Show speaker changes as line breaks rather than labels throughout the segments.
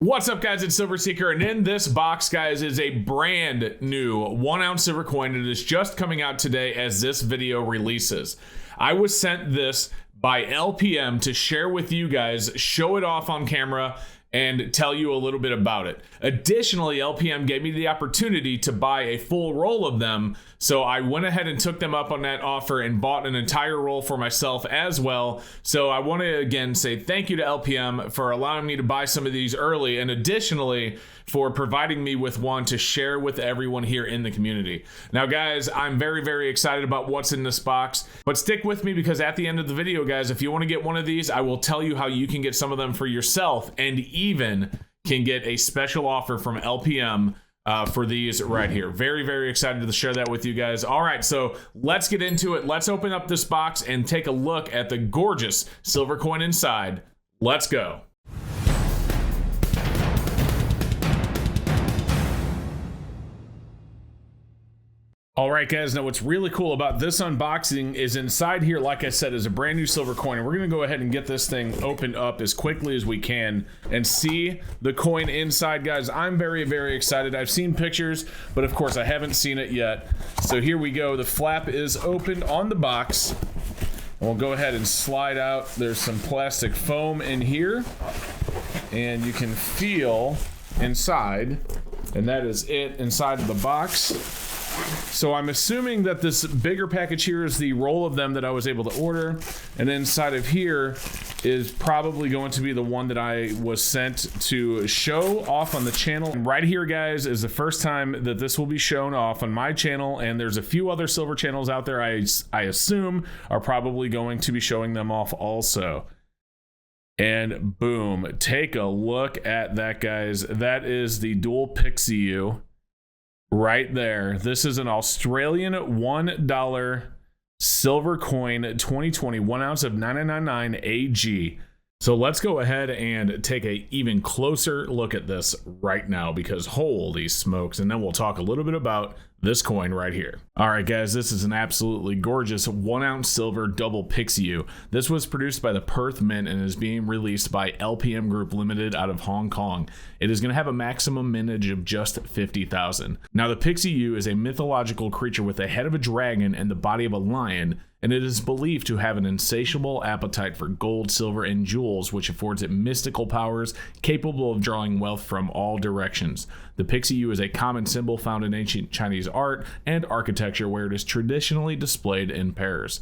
What's up, guys? It's Silver Seeker, and in this box, guys, is a brand new 1 ounce silver coin. It is just coming out today as this video releases. I was sent this by LPM to share with you guys, show it off on camera, and tell you a little bit about it. Additionally, LPM gave me the opportunity to buy a full roll of them, so I went ahead and took them up on that offer and bought an entire roll for myself as well. So I want to again say thank you to LPM for allowing me to buy some of these early, and additionally for providing me with one to share with everyone here in the community. Now, guys, I'm very excited about what's in this box, but stick with me because at the end of the video, guys, if you want to get one of these, I will tell you how you can get some of them for yourself and even can get a special offer from LPM for these right here. Very excited to share that with you guys. All right, so let's get into it. Let's open up this box and take a look at the gorgeous silver coin inside. Let's go. All right, guys, now what's really cool about this unboxing is inside here, like I said, is a brand new silver coin. And we're gonna go ahead and get this thing opened up as quickly as we can and see the coin inside, guys. I'm very excited. I've seen pictures, but of course I haven't seen it yet. So here we go. The flap is opened on the box. We'll go ahead and slide out. There's some plastic foam in here, and you can feel inside, and that is it inside of the box. So I'm assuming that this bigger package here is the roll of them that I was able to order, and inside of here is probably going to be the one that I was sent to show off on the channel. And right here, guys, is the first time that this will be shown off on my channel, and there's a few other silver channels out there I assume are probably going to be showing them off also. And boom, take a look at that, guys. That is the Double Pixiu. Right there. This is an Australian $1 silver coin, 2020, 1 ounce of 999 AG. So let's go ahead and take a even closer look at this right now, because holy smokes. And then we'll talk a little bit about this coin right here. All right, guys, this is an absolutely gorgeous 1 ounce silver Double Pixiu. This was produced by the Perth Mint and is being released by LPM Group Limited out of Hong Kong. It is going to have a maximum mintage of just 50,000. Now, the Pixiu is a mythological creature with the head of a dragon and the body of a lion, and it is believed to have an insatiable appetite for gold, silver, and jewels, which affords it mystical powers capable of drawing wealth from all directions. The Pixiu is a common symbol found in ancient Chinese art and architecture, where it is traditionally displayed in pairs.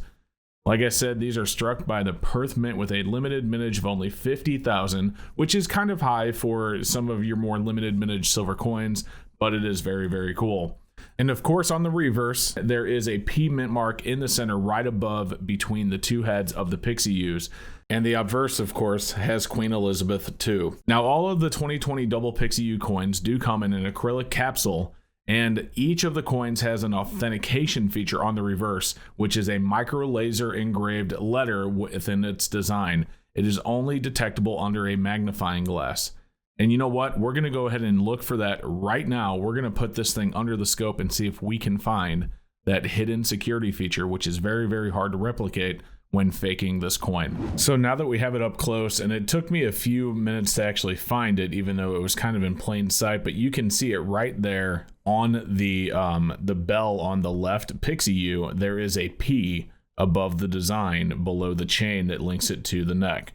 Like I said, these are struck by the Perth Mint with a limited mintage of only 50,000, which is kind of high for some of your more limited mintage silver coins, but it is very cool. And of course, on the reverse, there is a P mint mark in the center right above between the two heads of the Pixius. And the obverse, of course, has Queen Elizabeth II. Now, all of the 2020 Double Pixiu coins do come in an acrylic capsule, and each of the coins has an authentication feature on the reverse, which is a micro laser engraved letter within its design. It is only detectable under a magnifying glass. And you know what? We're going to go ahead and look for that right now. We're going to put this thing under the scope and see if we can find that hidden security feature, which is very hard to replicate when faking this coin. So now that we have it up close, and it took me a few minutes to actually find it, even though it was kind of in plain sight, but you can see it right there on the bell on the left Pixiu. There is a P above the design below the chain that links it to the neck.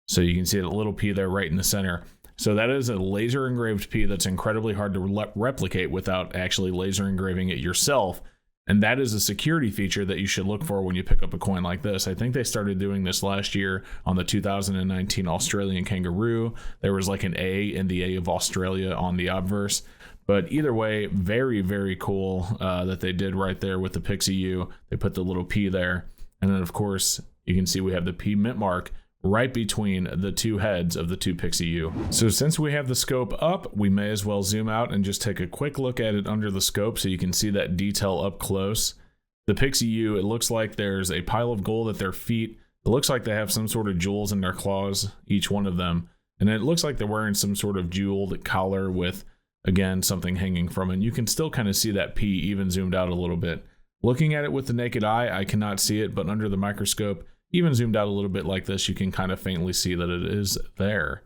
So you can see a little P there right in the center. So that is a laser engraved P that's incredibly hard to replicate without actually laser engraving it yourself. And that is a security feature that you should look for when you pick up a coin like this. I think they started doing this last year on the 2019 Australian Kangaroo. There was like an A in the A of Australia on the obverse. But either way, very cool that they did right there with the Pixiu. They put the little P there. And then, of course, you can see we have the P mint mark right between the two heads of the two Pixiu. So since we have the scope up, we may as well zoom out and just take a quick look at it under the scope so you can see that detail up close. The Pixiu, it looks like there's a pile of gold at their feet. It looks like they have some sort of jewels in their claws, each one of them. And it looks like they're wearing some sort of jeweled collar with, again, something hanging from it. And you can still kind of see that P even zoomed out a little bit. Looking at it with the naked eye, I cannot see it, but under the microscope, even zoomed out a little bit like this, you can kind of faintly see that it is there.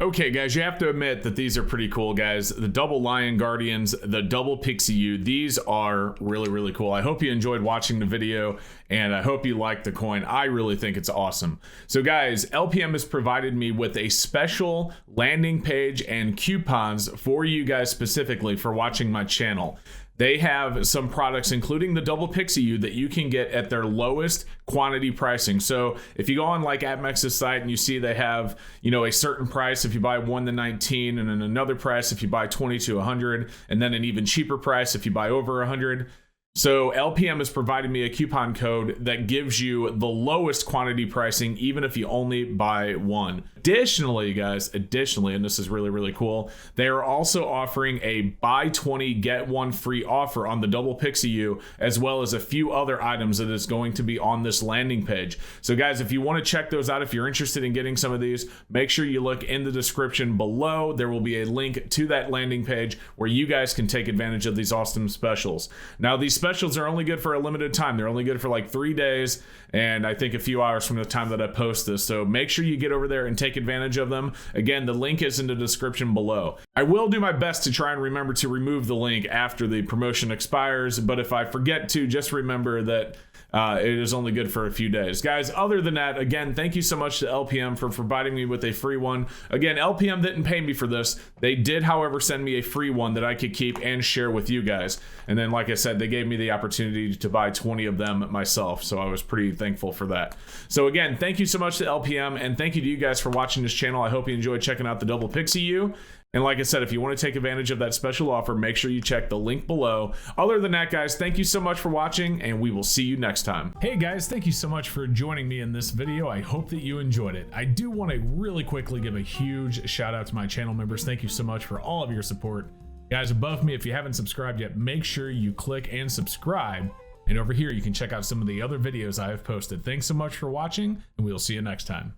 Okay, guys, you have to admit that these are pretty cool, guys. The double Lion Guardians, the double Pixiu, these are really, really cool. I hope you enjoyed watching the video, and I hope you liked the coin. I really think it's awesome. So, guys, LPM has provided me with a special landing page and coupons for you guys specifically for watching my channel. They have some products, including the double Pixiu, that you can get at their lowest quantity pricing. So if you go on like AppMex's site and you see they have, you know, a certain price if you buy 1 to 19, and then another price if you buy 20 to 100, and then an even cheaper price if you buy over 100. So LPM is providing me a coupon code that gives you the lowest quantity pricing, even if you only buy one. Additionally, guys, and this is really, really cool, they are also offering a buy 20, get one free offer on the double Pixiu, as well as a few other items that is going to be on this landing page. So guys, if you want to check those out, if you're interested in getting some of these, make sure you look in the description below. There will be a link to that landing page where you guys can take advantage of these awesome specials. Now, these specials are only good for a limited time. They're only good for like 3 days, and I think a few hours from the time that I post this. So make sure you get over there and take advantage of them. Again, the link is in the description below. I will do my best to try and remember to remove the link after the promotion expires, but if I forget to, just remember that it is only good for a few days. Guys, other than that, again, thank you so much to LPM for providing me with a free one. Again, LPM didn't pay me for this. They did, however, send me a free one that I could keep and share with you guys. And then, like I said, they gave me the opportunity to buy 20 of them myself, so I was pretty thankful for that. So again, thank you so much to LPM, and thank you to you guys for watching this channel. I hope you enjoyed checking out the double Pixiu. And like I said, if you want to take advantage of that special offer, make sure you check the link below. Other than that, guys, thank you so much for watching, and we will see you next time. Hey guys, thank you so much for joining me in this video. I hope that you enjoyed it. I do want to really quickly give a huge shout out to my channel members. Thank you so much for all of your support. Guys above me, if you haven't subscribed yet, make sure you click and subscribe. And over here, you can check out some of the other videos I have posted. Thanks so much for watching, and we'll see you next time.